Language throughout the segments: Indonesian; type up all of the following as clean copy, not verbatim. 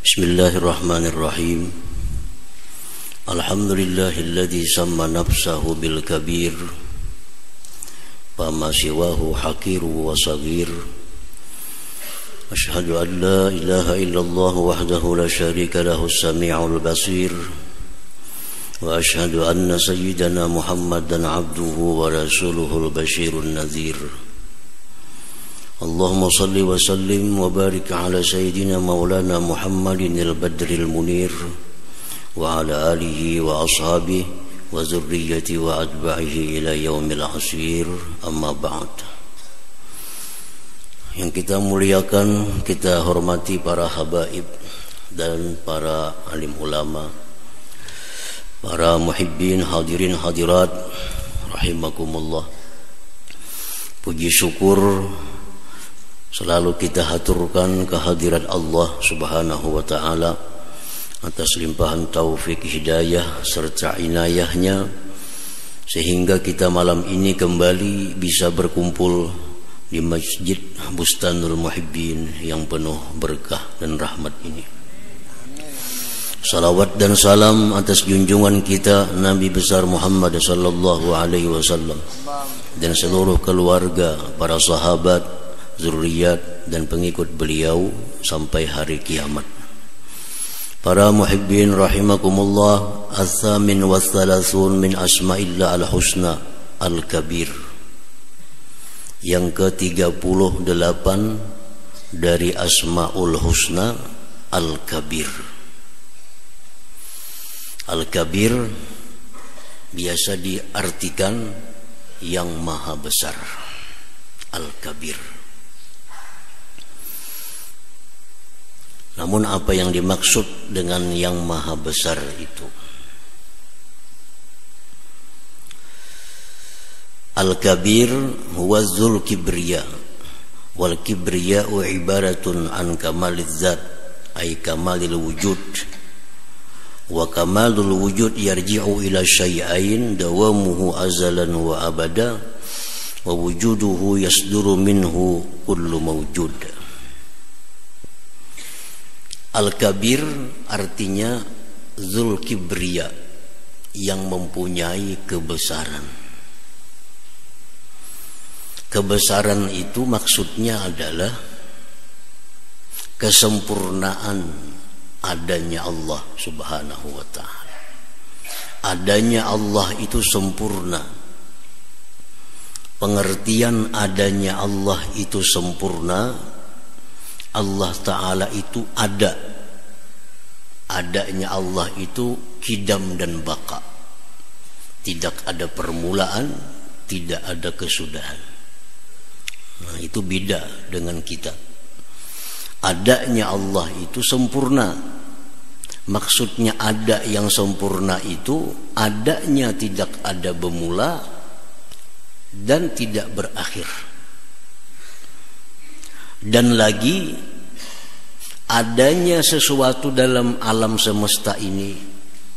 Bismillahirrahmanirrahim. Alhamdulillahilladzi samma nafsahu bil kabir fama siwahu hakiru wa saghir. Asyhadu an la ilaha illallah wahdahu la syarika lahu as-sami'ul basir. Wa asyhadu anna sayyidana Muhammadan abduhu wa rasuluhul basyirun nadhir. Allahumma salli wa sallim wa barik ala sayyidina maulana Muhammadin al-badril munir wa ala alihi wa ashabihi wa zurriyyati wa atba'ihi ila yaumil asir, amma ba'd. Yang kita muliakan, kita hormati para habaib dan para alim ulama, para muhibbin hadirin hadirat rahimakumullah. Puji syukur selalu kita haturkan kehadirat Allah Subhanahu wa ta'ala atas limpahan taufik hidayah serta inayahnya, sehingga kita malam ini kembali bisa berkumpul di Masjid Bustanul Muhibbin yang penuh berkah dan rahmat ini. Salawat dan salam atas junjungan kita Nabi besar Muhammad sallallahu alaihi wasallam dan seluruh keluarga, para sahabat, zurriyat dan pengikut beliau sampai hari kiamat. Para muhibbin rahimakumullah, as-samin wa thalathun min asma'illah al-husna al-kabir, yang ke-38 dari asma'ul husna al-kabir. Al-kabir biasa diartikan yang maha besar. Al-kabir. Namun apa yang dimaksud dengan yang maha besar itu? Al-kabir huwa dzul kibriya, wal kibriya'u ibaratun an kamaliz zat ay kamalil wujud, wa kamalul wujud yarji'u ila syai'ain dawamuhu azalan wa abada wa wujuduhu yasduru minhu kullu mawjud. Al-kabir artinya dzul kibriya, yang mempunyai kebesaran. Kebesaran itu maksudnya adalah kesempurnaan adanya Allah Subhanahu wa ta'ala. Adanya Allah itu sempurna. Pengertian adanya Allah itu sempurna. Allah Ta'ala itu ada. Adanya Allah itu kidam dan baka. Tidak ada permulaan, tidak ada kesudahan. Nah, itu beda dengan kita. Adanya Allah itu sempurna. Maksudnya ada yang sempurna itu adanya tidak ada bermula dan tidak berakhir. Dan lagi adanya sesuatu dalam alam semesta ini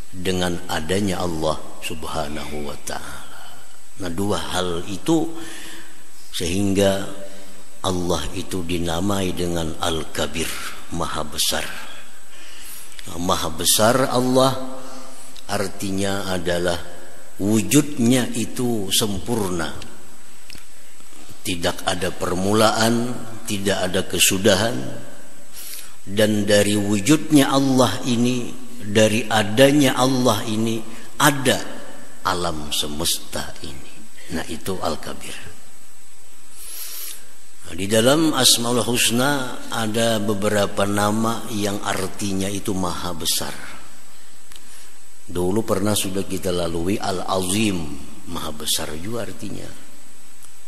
dengan adanya Allah Subhanahu wa ta'ala. Nah, dua hal itu sehingga Allah itu dinamai dengan Al-Kabir, maha besar. Nah, maha besar Allah artinya adalah wujudnya itu sempurna. Tidak ada permulaan, tidak ada kesudahan. Dan dari wujudnya Allah ini, dari adanya Allah ini, ada alam semesta ini. Nah, itu Al-Kabir. Nah, di dalam Asmaul Husna ada beberapa nama yang artinya itu maha besar. Dulu pernah sudah kita lalui Al-Azim, maha besar juga artinya.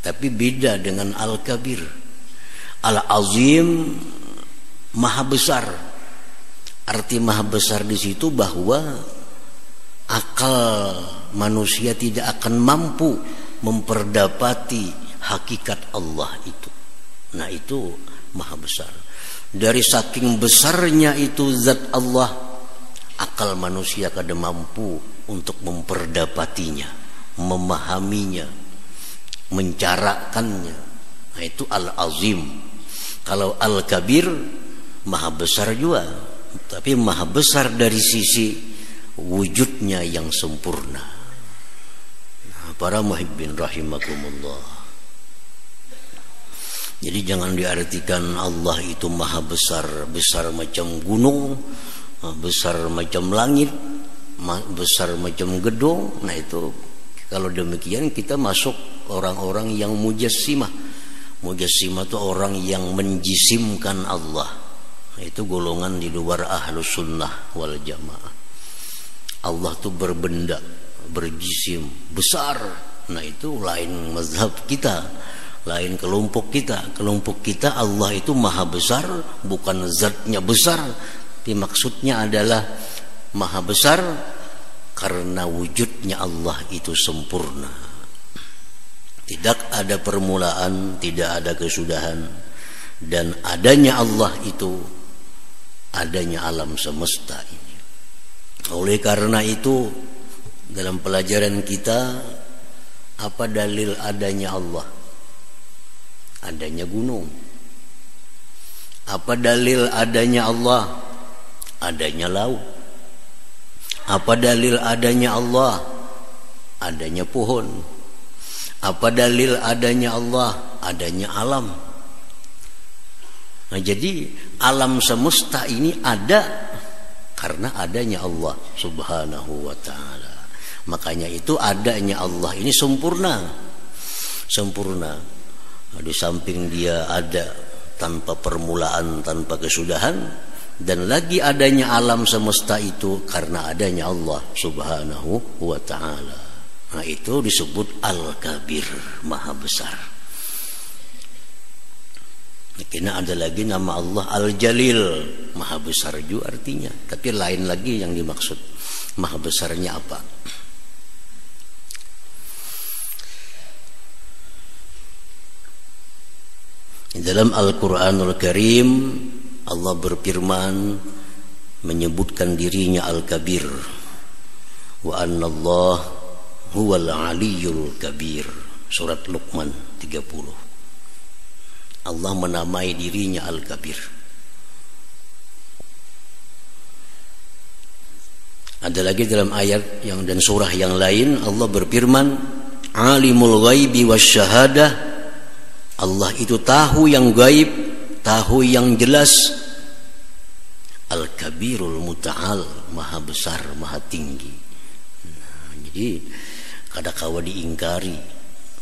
Tapi beda dengan Al-Kabir. Al-Azim maha besar. Arti maha besar di situ bahwa akal manusia tidak akan mampu memperdapati hakikat Allah itu. Nah, itu maha besar. Dari saking besarnya itu zat Allah, akal manusia kada mampu untuk memperdapatinya, memahaminya, mencarakannya. Nah, itu Al-Azim. Kalau Al-Kabir maha besar juga, tapi maha besar dari sisi wujudnya yang sempurna. Para muhibbin rahimakumullah. Jadi jangan diartikan Allah itu maha besar, besar macam gunung, besar macam langit, besar macam gedung. Nah itu kalau demikian kita masuk orang-orang yang mujassimah. Mujassimah itu orang yang menjisimkan Allah. Itu golongan di luar ahlus sunnah wal jamaah. Allah itu berbenda, berjisim, besar. Nah itu lain mazhab kita, lain kelompok kita. Kelompok kita Allah itu maha besar, bukan zatnya besar, tapi maksudnya adalah maha besar karena wujudnya Allah itu sempurna. Tidak ada permulaan, tidak ada kesudahan, dan adanya Allah itu adanya alam semesta ini. Oleh karena itu dalam pelajaran kita, apa dalil adanya Allah? Adanya gunung. Apa dalil adanya Allah? Adanya laut. Apa dalil adanya Allah? Adanya pohon. Apa dalil adanya Allah? Adanya alam. Nah, jadi alam semesta ini ada karena adanya Allah subhanahu wa ta'ala. Makanya itu adanya Allah ini sempurna. Sempurna. Di samping dia ada tanpa permulaan, tanpa kesudahan, dan lagi adanya alam semesta itu karena adanya Allah subhanahu wa ta'ala. Nah itu disebut Al-Kabir, maha besar. Kena ada lagi nama Allah Al-Jalil, maha besar juga artinya. Tapi lain lagi yang dimaksud maha besarnya apa. Dalam Al-Quranul Karim Allah berfirman menyebutkan dirinya Al-Kabir, wa anna Allah huwal aliyyul kabir, surat Luqman 30. Allah menamai dirinya Al-Kabir. Ada lagi dalam ayat yang dan surah yang lain Allah berfirman alimul ghaibi wasyahadah, Allah itu tahu yang gaib, tahu yang jelas. Al-Kabirul Muta'al, maha besar, maha tinggi. Nah, jadi kada kawa diingkari,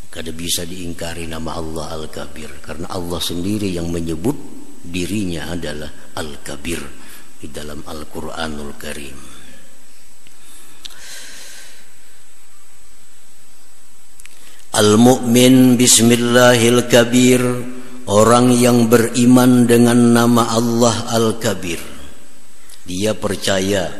kada bisa diingkari nama Allah Al-Kabir, karena Allah sendiri yang menyebut dirinya adalah Al-Kabir di dalam Al-Quranul Karim. Al-Mu'min Bismillahil Kabir, orang yang beriman dengan nama Allah Al-Kabir. Dia percaya,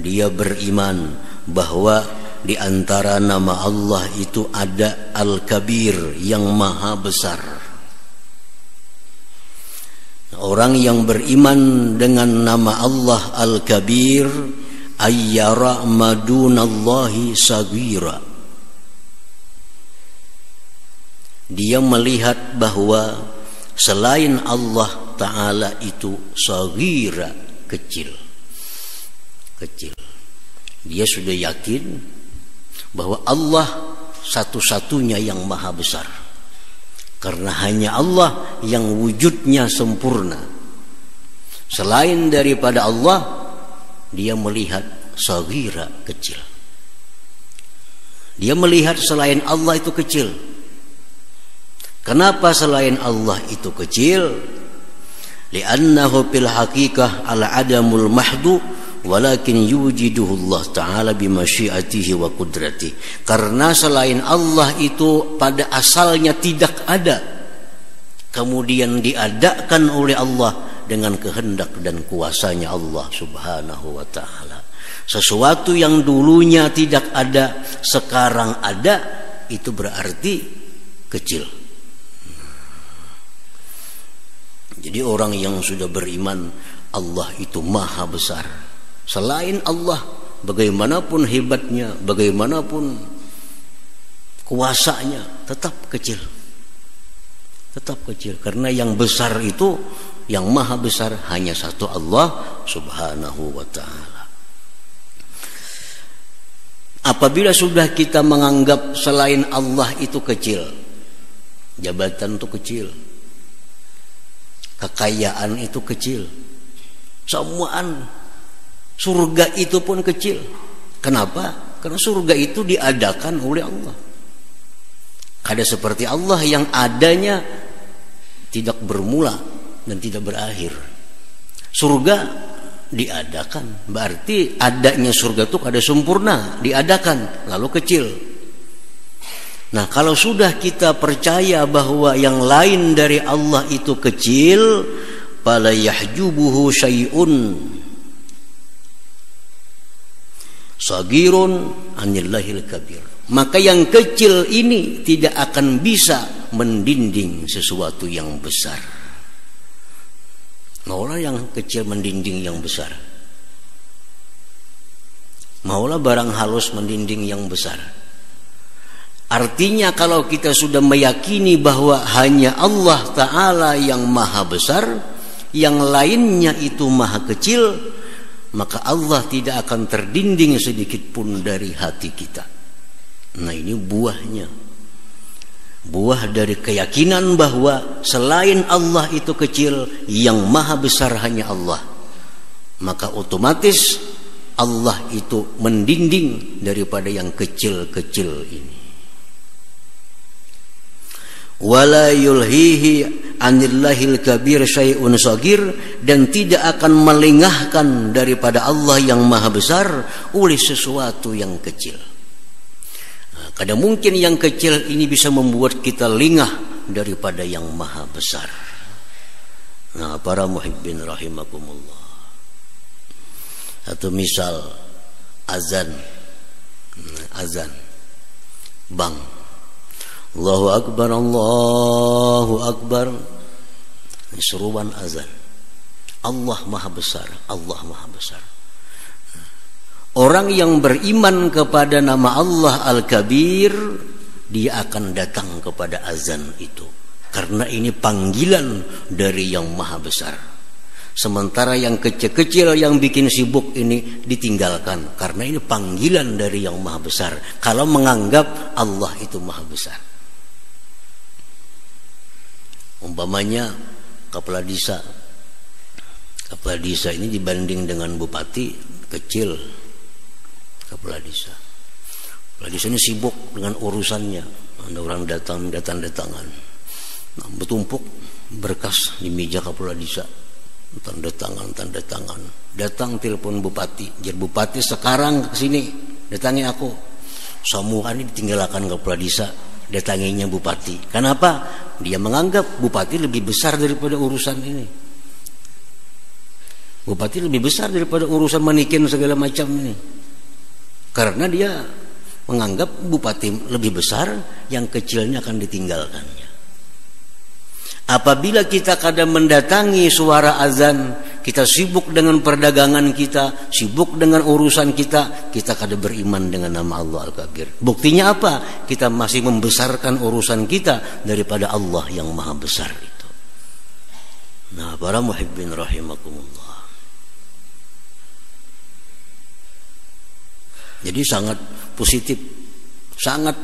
dia beriman bahwa di antara nama Allah itu ada Al-Kabir yang maha besar. Orang yang beriman dengan nama Allah Al-Kabir ayyara madunallahi sagira. Dia melihat bahwa selain Allah Ta'ala itu sagira, kecil. Kecil. Dia sudah yakin bahwa Allah satu-satunya yang maha besar. Karena hanya Allah yang wujudnya sempurna. Selain daripada Allah, dia melihat sagira, kecil. Dia melihat selain Allah itu kecil. Kenapa selain Allah itu kecil? Li'annahu fil haqiqah al-adamul mahdu walakin yujiduhu Allah Ta'ala bimasyiatihi wa qudratihi. Karena selain Allah itu pada asalnya tidak ada, kemudian diadakan oleh Allah dengan kehendak dan kuasanya Allah Subhanahu wa Ta'ala. Sesuatu yang dulunya tidak ada sekarang ada, itu berarti kecil. Jadi orang yang sudah beriman Allah itu maha besar, selain Allah bagaimanapun hebatnya, bagaimanapun kuasanya, tetap kecil. Tetap kecil. Karena yang besar itu yang maha besar hanya satu, Allah subhanahu wa ta'ala. Apabila sudah kita menganggap selain Allah itu kecil, jabatan itu kecil, kekayaan itu kecil, semuaan, surga itu pun kecil. Kenapa? Karena surga itu diadakan oleh Allah. Ada seperti Allah yang adanya tidak bermula dan tidak berakhir. Surga diadakan, berarti adanya surga itu ada sempurna, diadakan, lalu kecil. Nah, kalau sudah kita percaya bahwa yang lain dari Allah itu kecil, fala yahjubuhu syai'un sagirun anillahil kabir. Maka yang kecil ini tidak akan bisa mendinding sesuatu yang besar. Maulah yang kecil mendinding yang besar. Maulah barang halus mendinding yang besar. Artinya kalau kita sudah meyakini bahwa hanya Allah Ta'ala yang maha besar, yang lainnya itu maha kecil, maka Allah tidak akan terdinding sedikit pun dari hati kita. Nah, ini buahnya, buah dari keyakinan bahwa selain Allah itu kecil, yang maha besar hanya Allah. Maka otomatis Allah itu mendinding daripada yang kecil-kecil ini. Wala yulhihi anillahil kabir syai'un sagir, dan tidak akan melengahkan daripada Allah yang maha besar oleh sesuatu yang kecil. Kadang mungkin yang kecil ini bisa membuat kita lengah daripada yang maha besar. Nah, para muhibbin rahimakumullah, atau misal azan bang, Allahu Akbar, Allahu Akbar, seruan azan, Allah maha besar, Allah maha besar. Orang yang beriman kepada nama Allah Al-Kabir, dia akan datang kepada azan itu, karena ini panggilan dari yang maha besar. Sementara yang kecil-kecil yang bikin sibuk ini ditinggalkan, karena ini panggilan dari yang maha besar. Kalau menganggap Allah itu maha besar, umpamanya kepala desa ini dibanding dengan bupati kecil. Kepala desa ini sibuk dengan urusannya. Ada orang datang-datangan, nah, bertumpuk berkas di meja kepala desa, tanda tangan. Datang telepon bupati, jadi bupati sekarang kesini, datangi aku. Semua ini ditinggalkan kepala desa, datanginya bupati. Kenapa? Dia menganggap bupati lebih besar daripada urusan ini. Bupati lebih besar daripada urusan manikin segala macam ini. Karena dia menganggap bupati lebih besar, yang kecilnya akan ditinggalkannya. Apabila kita kadang mendatangi suara azan, kita sibuk dengan perdagangan kita, sibuk dengan urusan kita kadang beriman dengan nama Allah Al-Kabir. Buktinya apa? Kita masih membesarkan urusan kita daripada Allah yang maha besar itu. Nah, para muhibbin rahimakumullah, jadi sangat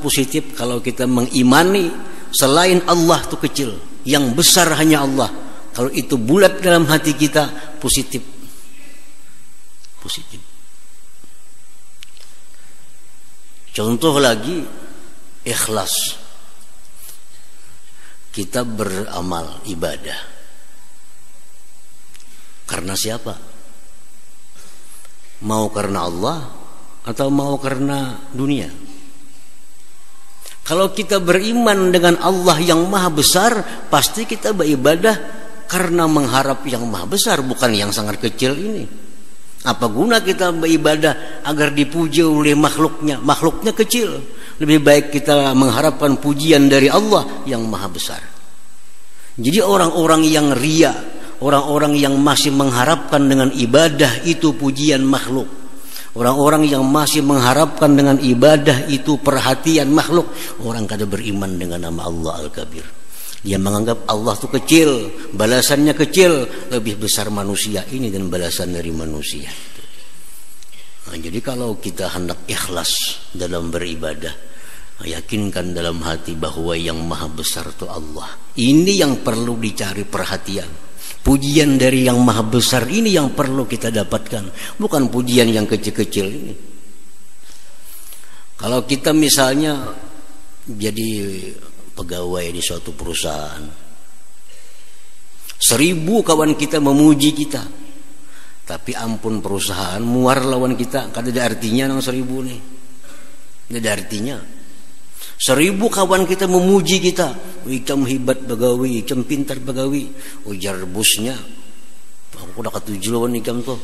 positif kalau kita mengimani selain Allah itu kecil, yang besar hanya Allah. Kalau itu bulat dalam hati kita, positif. Contoh lagi, ikhlas. Kita beramal ibadah karena siapa? Mau karena Allah atau mau karena dunia? Kalau kita beriman dengan Allah yang maha besar, pasti kita beribadah karena mengharap yang maha besar, bukan yang sangat kecil ini. Apa guna kita beribadah agar dipuji oleh makhluknya? Makhluknya kecil. Lebih baik kita mengharapkan pujian dari Allah yang maha besar. Jadi orang-orang yang ria, orang-orang yang masih mengharapkan dengan ibadah itu pujian makhluk, orang-orang yang masih mengharapkan dengan ibadah itu perhatian makhluk, orang kada beriman dengan nama Allah Al-Kabir. Dia menganggap Allah itu kecil, balasannya kecil, lebih besar manusia ini dan balasan dari manusia. Nah, jadi kalau kita hendak ikhlas dalam beribadah, yakinkan dalam hati bahwa yang maha besar itu Allah. Ini yang perlu dicari perhatian. Pujian dari yang maha besar ini yang perlu kita dapatkan, bukan pujian yang kecil-kecil ini. Kalau kita misalnya jadi pegawai di suatu perusahaan, 1000 kawan kita memuji kita, tapi ampun perusahaan muar lawan kita, kan ada artinya nang 1000 nih, ada artinya. 1000 kawan kita memuji kita, ikam hebat pegawai, ikam pintar pegawai, ujar bosnya, aku udah ketujuh lawan ikam tuh,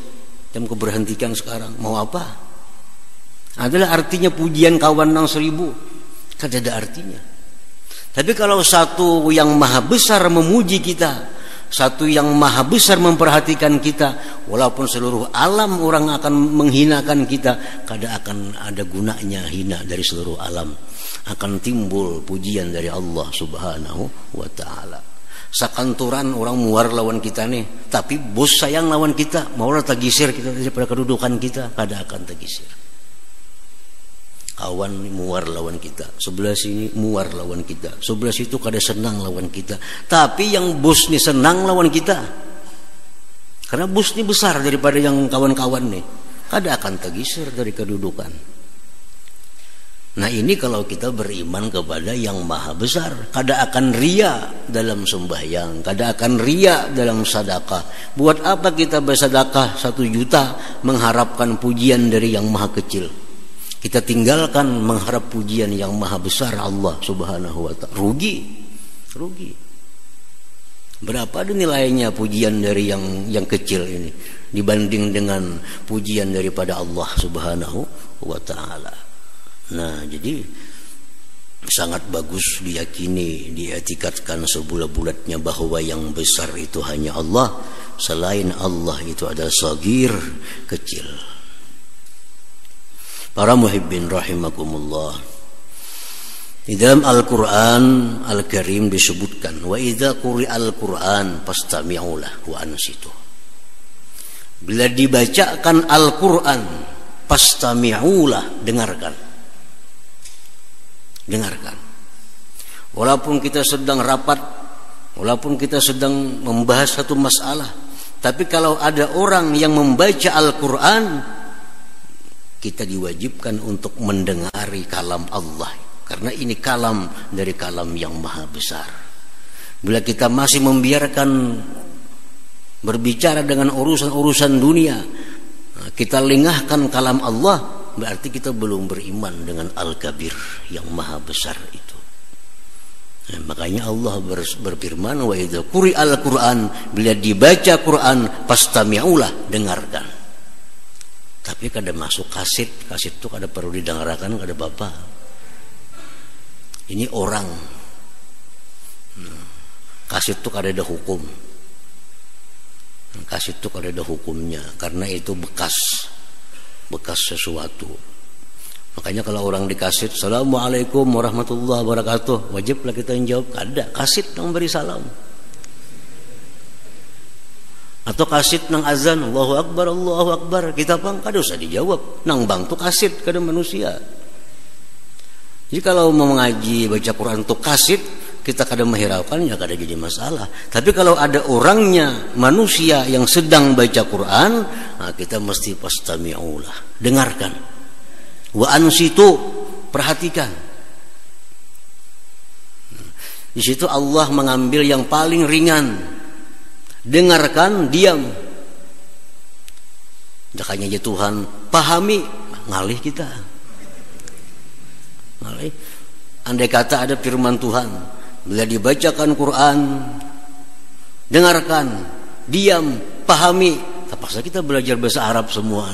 ikam keberhentikan sekarang, mau apa? Adalah artinya pujian kawan nang 1000, kan ada artinya. Tapi kalau satu yang maha besar memuji kita, satu yang maha besar memperhatikan kita, walaupun seluruh alam orang akan menghinakan kita, kada akan ada gunanya hina dari seluruh alam. Akan timbul pujian dari Allah Subhanahu wa ta'ala. Sakanturan orang muar lawan kita nih, tapi bos sayang lawan kita, maulah tagisir kita daripada kedudukan kita, kada akan tagisir. Kawan muar lawan kita, sebelah sini muar lawan kita, sebelah situ kada senang lawan kita. Tapi yang bos nih senang lawan kita, karena bos nih besar daripada yang kawan-kawan nih, kada akan tagisir dari kedudukan. Nah ini kalau kita beriman kepada yang maha besar, kada akan ria dalam sembahyang, kada akan ria dalam sedekah. Buat apa kita bersedekah 1 juta mengharapkan pujian dari yang maha kecil? Kita tinggalkan mengharap pujian yang maha besar Allah Subhanahu wa ta'ala. Rugi. Berapa ada nilainya pujian dari yang kecil ini dibanding dengan pujian daripada Allah Subhanahu wa ta'ala. Nah, jadi sangat bagus diyakini, dietikatkan sebulat-bulatnya bahwa yang besar itu hanya Allah, selain Allah itu ada sagir, kecil. Para muhibbin rahimakumullah, di dalam Al-Quran Al-Karim disebutkan, wa idza quri'al Quran fastami'u lahu wa ansitu. Bila dibacakan Al-Quran, fastami'u lahu, dengarkan. Walaupun kita sedang rapat, walaupun kita sedang membahas satu masalah, tapi kalau ada orang yang membaca Al-Quran, kita diwajibkan untuk mendengari kalam Allah, karena ini kalam dari kalam yang maha besar. Bila kita masih membiarkan berbicara dengan urusan-urusan dunia, kita lengahkan kalam Allah, berarti kita belum beriman dengan Al-Kabir yang maha besar itu. Nah, makanya Allah berfirman, wa idza quri'al Quran, bila dibaca Quran fastami'ulah, dengarkan. Tapi kada masuk kaset itu kada perlu didengarkan, kada apa-apa. Ini orang. Kaset itu kada ada hukum. Kaset itu kada ada hukumnya, karena itu bekas sesuatu. Makanya kalau orang dikaset, Assalamualaikum warahmatullahi wabarakatuh, wajiblah kita menjawab, kada. Kaset yang beri salam. Atau kasit nang azan, Allahu Akbar, kita pang kada usah dijawab, nang bang tu kasit kada manusia. Jadi kalau mau mengaji baca Quran tu kasit, kita kada menghiraukan, ya kada jadi masalah. Tapi kalau ada orangnya manusia yang sedang baca Quran, nah kita mesti fastami'ulah, dengarkan. Wa ansitu, perhatikan. Di situ Allah mengambil yang paling ringan. Dengarkan, diam. Jakanya aja Tuhan pahami, ngalih kita. Ngalih. Andai kata ada firman Tuhan, bila dibacakan Quran, dengarkan, diam, pahami. Terpaksa kita belajar bahasa Arab semua.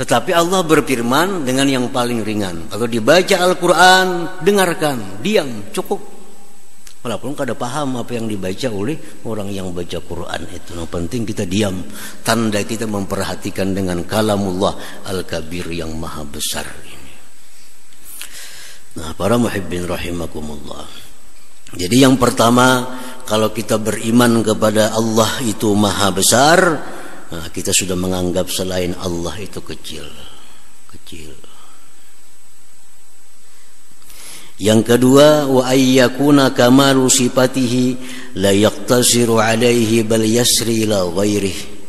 Tetapi Allah berfirman dengan yang paling ringan. Kalau dibaca Al-Quran, dengarkan, diam, cukup. Walaupun kada paham apa yang dibaca oleh orang yang baca Quran itu. Yang penting kita diam. Tanda kita memperhatikan dengan kalamullah Al-Kabir yang maha besar ini. Nah, para muhibbin rahimakumullah, Jadi yang pertama, kalau kita beriman kepada Allah itu maha besar, nah, kita sudah menganggap selain Allah itu kecil. Yang kedua, wa ayyakuna kamalu sifatihi la yaqtasiru alaihi bal yasri ila ghairihi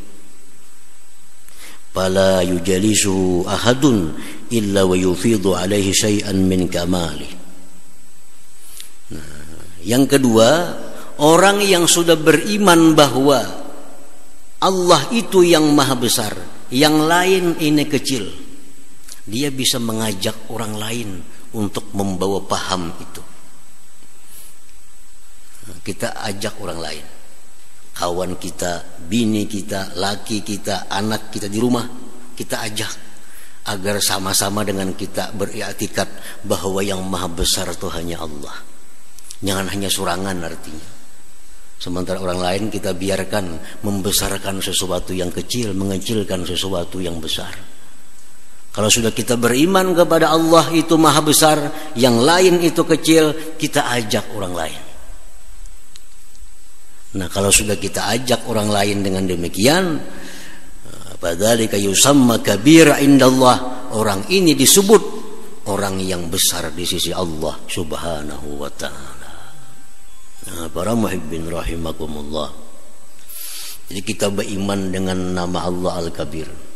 fala yujalisu ahadun illa wa yufidu alaihi syai'an min kamali. Yang kedua, orang yang sudah beriman bahwa Allah itu yang maha besar, yang lain ini kecil, dia bisa mengajak orang lain untuk membawa paham itu. Kita ajak orang lain, kawan kita, bini kita, laki kita, anak kita di rumah, kita ajak agar sama-sama dengan kita beriktikad bahwa yang maha besar itu hanya Allah. Jangan hanya surangan artinya. Sementara orang lain kita biarkan membesarkan sesuatu yang kecil, mengecilkan sesuatu yang besar. Kalau sudah kita beriman kepada Allah itu maha besar, yang lain itu kecil, kita ajak orang lain. Nah, kalau sudah kita ajak orang lain dengan demikian, fadzalika yusamma kabira indallah, orang ini disebut orang yang besar di sisi Allah Subhanahu wa ta'ala. Nah, para muhibbin rahimakumullah. Jadi kita beriman dengan nama Allah Al-Kabir.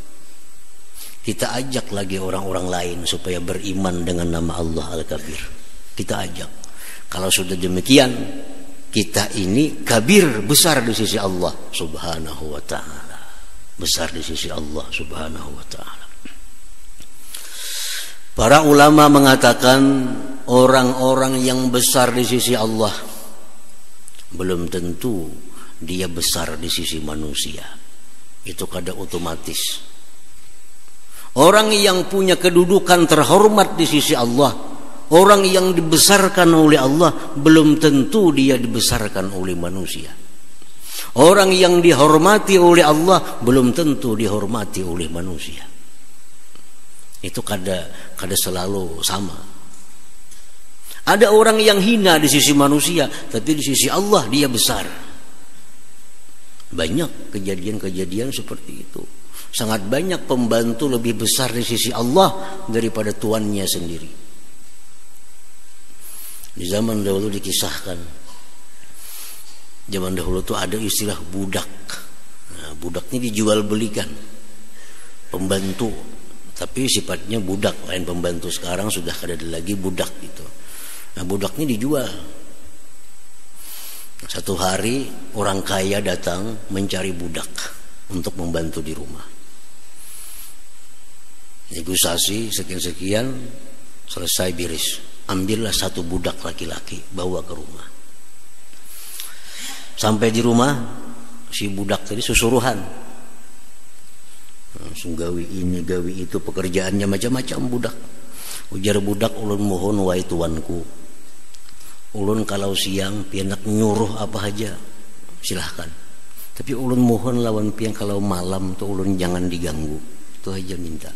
Kita ajak lagi orang-orang lain supaya beriman dengan nama Allah Al-Kabir. Kita ajak. Kalau sudah demikian, kita ini kabir, besar di sisi Allah Subhanahu wa ta'ala. Besar di sisi Allah Subhanahu wa ta'ala. Para ulama mengatakan orang-orang yang besar di sisi Allah belum tentu dia besar di sisi manusia. Itu kada otomatis. Orang yang punya kedudukan terhormat di sisi Allah, orang yang dibesarkan oleh Allah, belum tentu dia dibesarkan oleh manusia. Orang yang dihormati oleh Allah belum tentu dihormati oleh manusia. Itu kada selalu sama. Ada orang yang hina di sisi manusia, tapi di sisi Allah dia besar. Banyak kejadian-kejadian seperti itu. Sangat banyak pembantu lebih besar di sisi Allah daripada tuannya sendiri. Di zaman dahulu dikisahkan, zaman dahulu tuh ada istilah budak. Nah, budaknya dijual belikan, pembantu, tapi sifatnya budak. Lain pembantu sekarang sudah kada ada lagi budak itu. Nah, budaknya dijual. Satu hari orang kaya datang mencari budak untuk membantu di rumah. Negosiasi sekian-sekian, selesai beres. Ambillah satu budak laki-laki, bawa ke rumah. Sampai di rumah, si budak tadi susuruhan. Langsung gawi ini, gawi itu, pekerjaannya macam-macam budak. Ujar budak, ulun mohon wahai tuanku, ulun kalau siang pianak nyuruh apa aja silahkan, tapi ulun mohon lawan pian kalau malam tuh ulun jangan diganggu. Itu aja minta.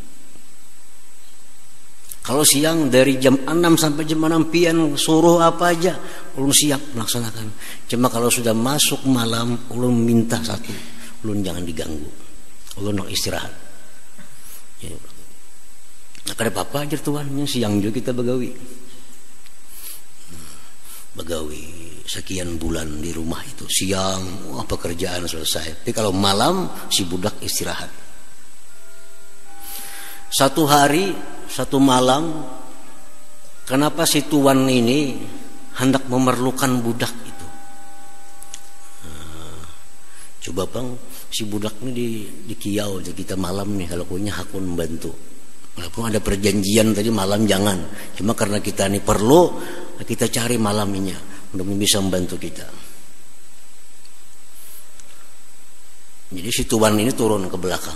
Kalau siang dari jam 6 sampai jam 6 pian suruh apa aja ulun siap melaksanakan. Cuma kalau sudah masuk malam ulun minta satu, ulun jangan diganggu, ulun nak istirahat ya. Nah, kada apa-apa aja tuan, siang juga kita begawi sekian bulan di rumah itu. Siang pekerjaan selesai, tapi kalau malam si budak istirahat. Satu hari, satu malam, kenapa si tuan ini hendak memerlukan budak itu? Coba bang, si budak ini di kiau aja kita malam nih, kalau punya hakun membantu. Walaupun ada perjanjian tadi malam jangan, cuma karena kita ini perlu, kita cari malamnya, mudah-mudahan bisa membantu kita. Jadi si tuan ini turun ke belakang,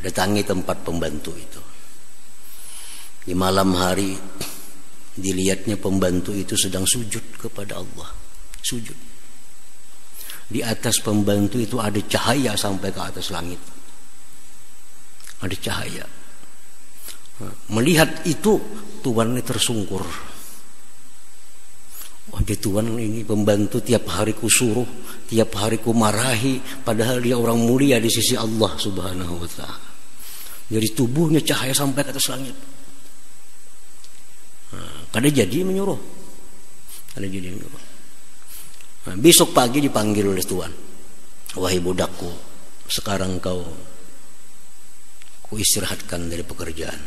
datangi tempat pembantu itu. Di malam hari dilihatnya pembantu itu sedang sujud kepada Allah, sujud. Di atas pembantu itu ada cahaya sampai ke atas langit. Ada cahaya. Melihat itu tuan ini tersungkur. Oh, dia tuan ini pembantu tiap hari ku suruh, tiap hari ku marahi, padahal dia orang mulia di sisi Allah Subhanahu wa ta'ala. Dari tubuhnya cahaya sampai ke atas langit. Kada jadi menyuruh. Nah, besok pagi dipanggil oleh tuan. Wahai budakku, sekarang ku istirahatkan dari pekerjaan.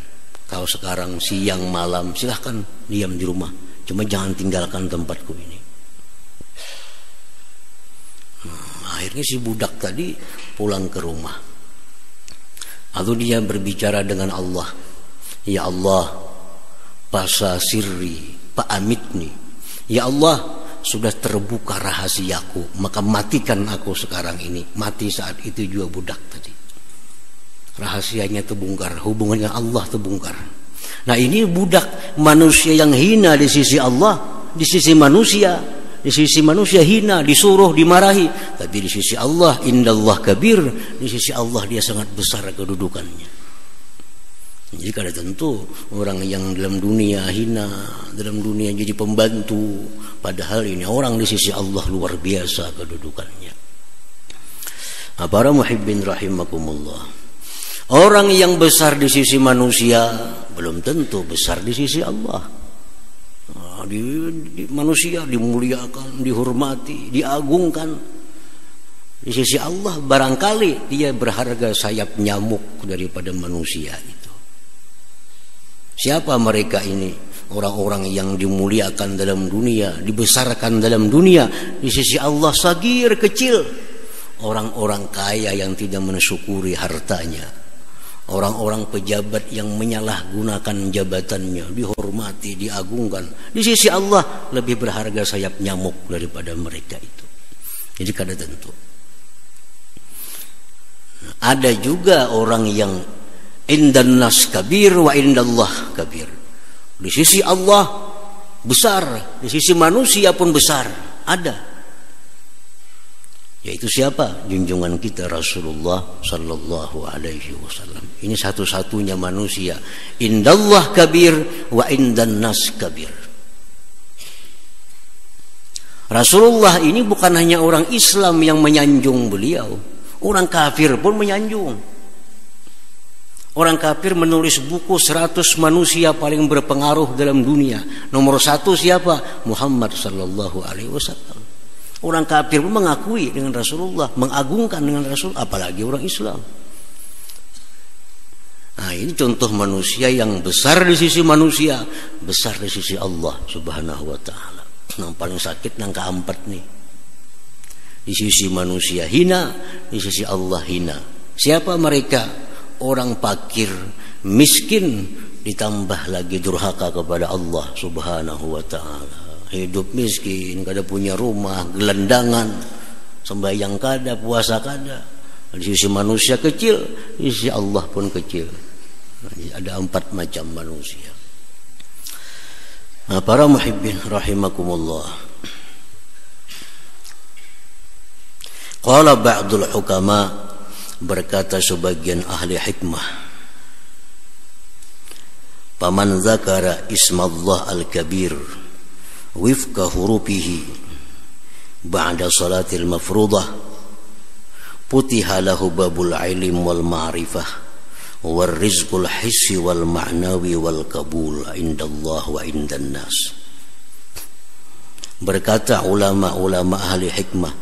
Kau sekarang siang malam silahkan diam di rumah, cuma jangan tinggalkan tempatku ini. Nah, akhirnya si budak tadi pulang ke rumah. Lalu dia berbicara dengan Allah. Ya Allah, pasa sirri pa'amitni. Ya Allah, sudah terbuka rahasiaku, maka matikan aku sekarang ini. Mati saat itu juga budak tadi. Rahasianya terbongkar, hubungannya Allah terbongkar. Nah, ini budak manusia yang hina di sisi Allah, di sisi manusia. Di sisi manusia hina, disuruh, dimarahi. Tapi di sisi Allah, indallah kabir. Di sisi Allah dia sangat besar kedudukannya. Jadi kada tentu orang yang dalam dunia hina, dalam dunia jadi pembantu, padahal ini orang di sisi Allah luar biasa kedudukannya. Nah, para muhibbin rahimakumullah, orang yang besar di sisi manusia belum tentu besar di sisi Allah. Nah, di manusia dimuliakan, dihormati, diagungkan. Di sisi Allah barangkali dia berharga sayap nyamuk daripada manusia itu. Siapa mereka ini? Orang-orang yang dimuliakan dalam dunia, dibesarkan dalam dunia, di sisi Allah sagir, kecil. Orang-orang kaya yang tidak mensyukuri hartanya, orang-orang pejabat yang menyalahgunakan jabatannya, dihormati, diagungkan. Di sisi Allah lebih berharga sayap nyamuk daripada mereka itu. Jadi kada tentu. Ada juga orang yang indan nas kabir wa indallah kabir. Di sisi Allah besar, di sisi manusia pun besar. Ada. Yaitu siapa? Junjungan kita Rasulullah sallallahu alaihi wasallam. Ini satu-satunya manusia. Indallah kabir wa indan nas kabir. Rasulullah ini bukan hanya orang Islam yang menyanjung beliau, orang kafir pun menyanjung. Orang kafir menulis buku 100 manusia paling berpengaruh dalam dunia. Nomor 1 siapa? Muhammad sallallahu alaihi wasallam. Orang kafir pun mengakui dengan Rasulullah, mengagungkan dengan Rasul, apalagi orang Islam. Nah, ini contoh manusia yang besar di sisi manusia, besar di sisi Allah Subhanahu wa ta'ala. Yang paling sakit yang keempat nih. Di sisi manusia hina, di sisi Allah hina. Siapa mereka? Orang fakir, miskin, ditambah lagi durhaka kepada Allah Subhanahu wa ta'ala. Hidup miskin, kada punya rumah, gelandangan, sembahyang kada, puasa kada. Di sisi manusia kecil, di sisi Allah pun kecil. Ada 4 macam manusia. Nah, para muhibbin rahimakumullah, qala ba'dul hukama, berkata sebagian ahli hikmah, paman zakara ismallah al-kabir wifqa hurufihi ba'da salatil mafruḍah putiha lahu babul ilm wal ma'rifah wal rizqul hissi wal ma'nawi wal qabul indallah wa indan nas. Berkata ulama-ulama ahli hikmah,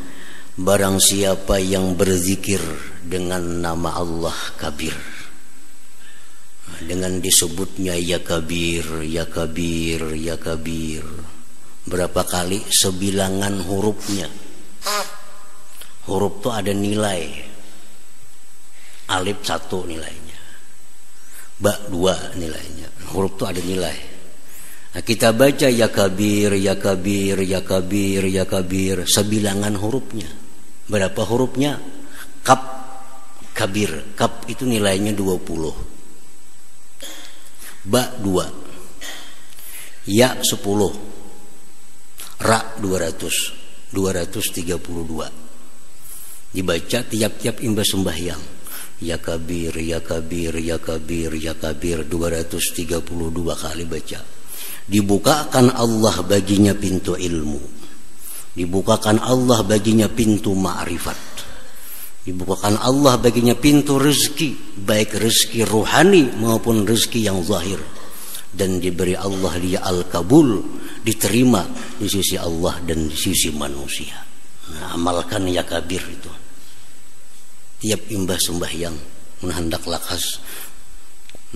barang siapa yang berzikir dengan nama Allah kabir, dengan disebutnya ya kabir, ya kabir, ya kabir, berapa kali sebilangan hurufnya. Huruf itu ada nilai. Alif 1 nilainya, ba 2 nilainya. Huruf itu ada nilai. Nah, kita baca ya kabir, ya kabir, ya kabir, ya kabir, sebilangan hurufnya. Berapa hurufnya? Kaf kabir. Kaf itu nilainya 20. Ba 2. Ya 10. Ra 200. 232. Dibaca tiap-tiap imbas sembahyang. Ya kabir, ya kabir, ya kabir, ya kabir, 232 kali baca. Dibukakan Allah baginya pintu ilmu, dibukakan Allah baginya pintu ma'rifat, dibukakan Allah baginya pintu rezeki, baik rezeki rohani maupun rezeki yang zahir, dan diberi Allah dia al-kabul, diterima di sisi Allah dan di sisi manusia. Nah, amalkan ya kabir itu. Tiap imbah sembahyang menghendak lakas,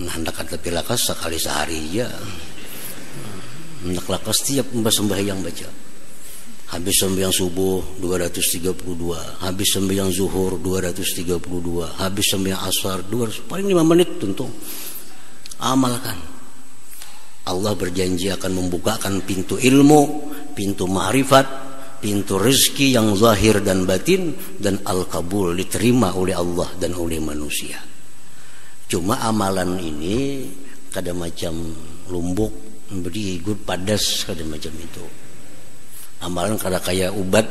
menghendak tapi lakas sekali sehari ya. Hendak lakas tiap imbah sembahyang baca. Habis sembahyang subuh 232, habis sembahyang zuhur 232, habis sembahyang asar 200, paling 5 menit tentu. Amalkan. Allah berjanji akan membukakan pintu ilmu, pintu ma'rifat, pintu rezeki yang zahir dan batin, dan al-kabul, diterima oleh Allah dan oleh manusia. Cuma amalan ini kada macam lumbuk, beri good padas kada macam itu. Amalan kada kayak ubat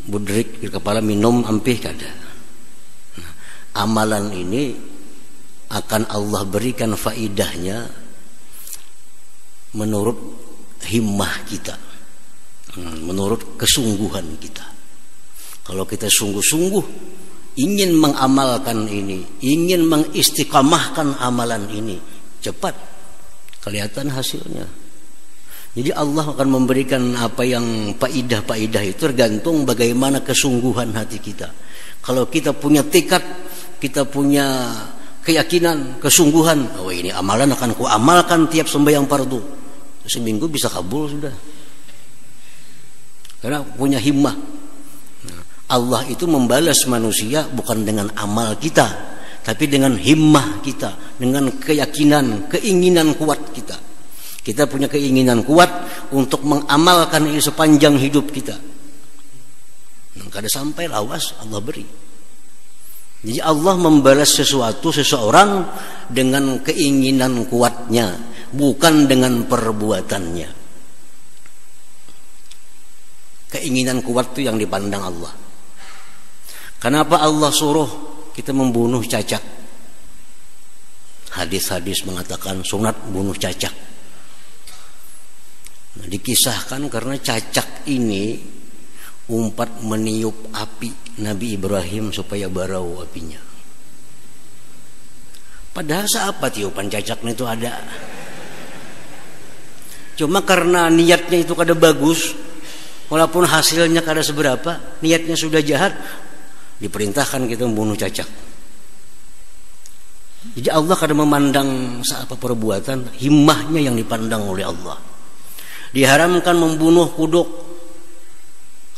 budrik di kepala minum ampih kada. Nah, amalan ini akan Allah berikan faidahnya menurut himmah kita, menurut kesungguhan kita. Kalau kita sungguh-sungguh ingin mengamalkan ini, ingin mengistiqamahkan amalan ini, cepat kelihatan hasilnya. Jadi Allah akan memberikan apa yang faidah-faidah itu tergantung bagaimana kesungguhan hati kita. Kalau kita punya tekad, kita punya keyakinan, kesungguhan, oh ini amalan akan ku amalkan tiap sembahyang fardu, seminggu bisa kabul sudah. Karena punya himmah. Nah, Allah itu membalas manusia bukan dengan amal kita, tapi dengan himmah kita, dengan keyakinan, keinginan kuat kita. Kita punya keinginan kuat untuk mengamalkan ini sepanjang hidup kita. Kada sampai lawas Allah beri. Jadi Allah membalas seseorang dengan keinginan kuatnya, bukan dengan perbuatannya. Keinginan kuat itu yang dipandang Allah. Kenapa Allah suruh kita membunuh cacak? Hadis-hadis mengatakan sunat bunuh cacak. Nah, dikisahkan karena cacak ini umpat meniup api Nabi Ibrahim supaya barau apinya. Padahal apa tiupan cacaknya itu ada. Cuma karena niatnya itu kada bagus, walaupun hasilnya kada seberapa, niatnya sudah jahat, diperintahkan kita membunuh cacak. Jadi Allah kada memandang seapa perbuatan, himmahnya yang dipandang oleh Allah. Diharamkan membunuh kuduk,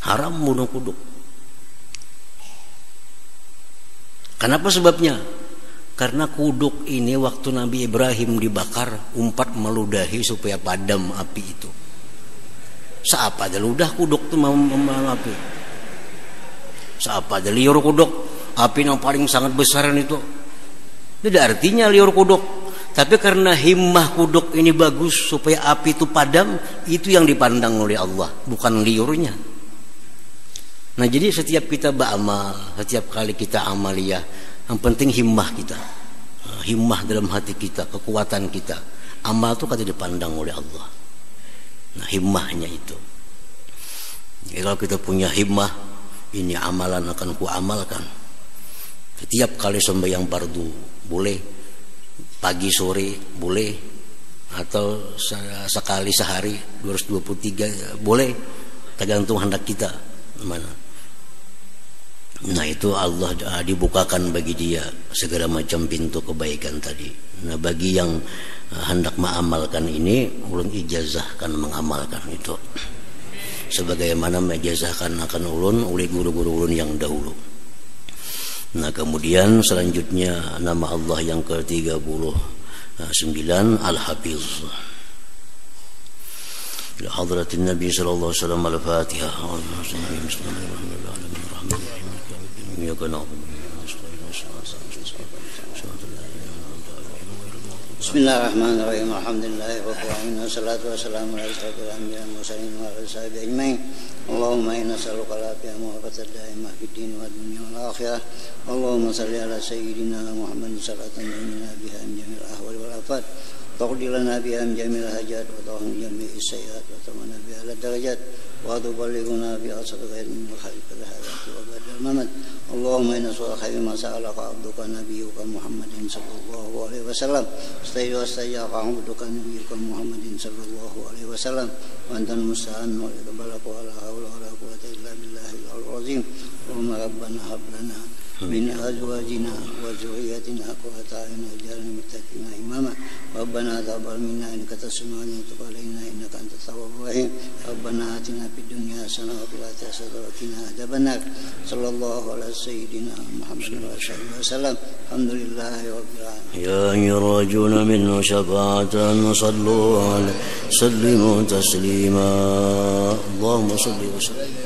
haram membunuh kuduk. Kenapa sebabnya? Karena kuduk ini waktu Nabi Ibrahim dibakar, umpat meludahi supaya padam api itu. Seapa ada ludah kuduk itu mau api. Seapa ada liur kuduk, api yang paling sangat besar itu. Tidak artinya liur kuduk. Tapi karena himmah kuduk ini bagus supaya api itu padam, itu yang dipandang oleh Allah, bukan liurnya. Nah, jadi setiap kita beramal, setiap kali kita amaliyah, yang penting himmah kita, himmah dalam hati kita, kekuatan kita. Amal itu kada dipandang oleh Allah. Nah, himmahnya itu. Jadi kalau kita punya himmah, ini amalan akan ku amalkan. Setiap kali sembahyang fardu boleh, pagi sore boleh, atau sekali sehari 223 boleh, tergantung hendak kita mana. Nah, itu Allah dibukakan bagi dia segala macam pintu kebaikan tadi. Nah, bagi yang hendak mengamalkan ini, ulun ijazahkan mengamalkan itu sebagaimana menijazahkan akan ulun oleh guru-guru ulun yang dahulu. Nah, kemudian selanjutnya nama Allah yang ke-39 Al-Hafiz. Ila hadratin Nabi sallallahu alaihi wasallam Al-Fatihah. Bismillahirrahmanirrahim. Alhamdulillahirabbil alamin. Wassalatu wassalamu ala asyrofil anbiya'i wal mursalin wa ala sahbihi ajmain. Allahumma inna nas'aluka al-afiyah wa al-daimah fid din wad dunya wal akhirah. Allahumma shalli ala sayyidina Muhammadin salatan tunjina biha min jami'il ahwali wal afat. تقضي لنا بها من جميع الحاجات وتغفر جميع السيئات وتمنى بها على الدرجات وتبلغنا بها صدق من خلق الحياة وبعد الممات. اللهم إنا نسألك خير ما سألك عبدك نبيك محمد صلى الله عليه وسلم واستجاب عبدك نبيك محمد صلى الله عليه وسلم وأنت المستعان ويقبلك ولا حول ولا قوة إلا بالله العظيم. اللهم ربنا هب لنا من أزواجنا وذريتنا قرة أعين واجعلنا للمتقين إماما. ربنا تقبل منا إنك تسمع وتب علينا إنك أنت التواب الرحيم. ربنا آتنا في الدنيا حسنة وفي الآخرة حسنة وقنا عذاب النار. صلى الله على سيدنا محمد وصحبه وسلم. الحمد لله رب العالمين. يا أيها الراجون منه شفاعة صلوا عليه سلموا تسليما. اللهم صل وسلم